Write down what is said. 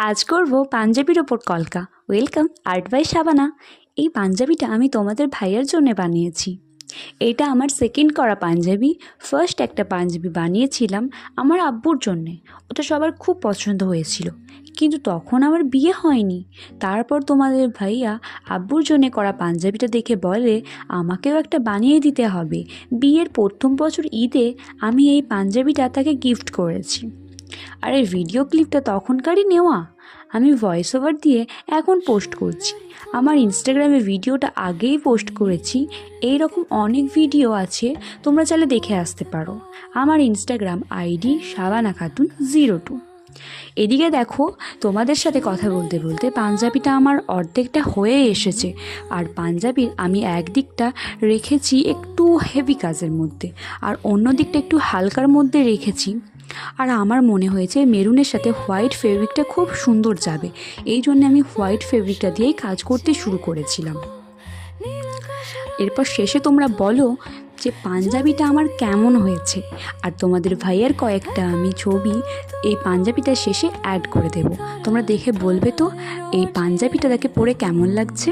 আজ করব পাঞ্জাবির ওপর কলকা। Welcome art by Shabana. এই পাঞ্জাবিটা আমি তোমাদের ভাইয়ের জন্য বানিয়েছি। এটা আমার সেকেন্ড করা পাঞ্জাবি। ফার্স্ট একটা পাঞ্জাবি বানিয়েছিলাম আমার আব্বুর জন্যে, ওটা সবার খুব পছন্দ হয়েছিল, কিন্তু তখন আমার বিয়ে হয়নি। তারপর তোমাদের ভাইয়া আব্বুর জন্যে করা পাঞ্জাবিটা দেখে বলে আমাকেও একটা বানিয়ে দিতে হবে। বিয়ের প্রথম বছর ঈদে আমি এই পাঞ্জাবিটা তাকে গিফট করেছি। আর এই ভিডিও ক্লিপটা তখনকারই নেওয়া, আমি ভয়েস ওভার দিয়ে এখন পোস্ট করছি। আমার ইনস্টাগ্রামে ভিডিওটা আগেই পোস্ট করেছি। এই রকম অনেক ভিডিও আছে, তোমরা চাইলে দেখে আসতে পারো। আমার ইনস্টাগ্রাম আইডি শাবানা খাতুন 02। এদিকে দেখো, তোমাদের সাথে কথা বলতে বলতে পাঞ্জাবিটা আমার অর্ধেকটা হয়ে এসেছে। আর পাঞ্জাবির আমি একদিকটা রেখেছি একটু হেভি কাজের মধ্যে, আর অন্য দিকটা একটু হালকার মধ্যে রেখেছি। আর আমার মনে হয়েছে মেরুনের সাথে হোয়াইট ফেব্রিকটা খুব সুন্দর যাবে, এই জন্য আমি হোয়াইট ফেব্রিকটা দিয়েই কাজ করতে শুরু করেছিলাম। এরপর শেষে তোমরা বলো যে পাঞ্জাবিটা আমার কেমন হয়েছে, আর তোমাদের ভাইয়ের কয়েকটা আমি ছবি এই পাঞ্জাবিটা শেষে অ্যাড করে দেব। তোমরা দেখে বলবে তো এই পাঞ্জাবিটা দেখে পরে কেমন লাগছে।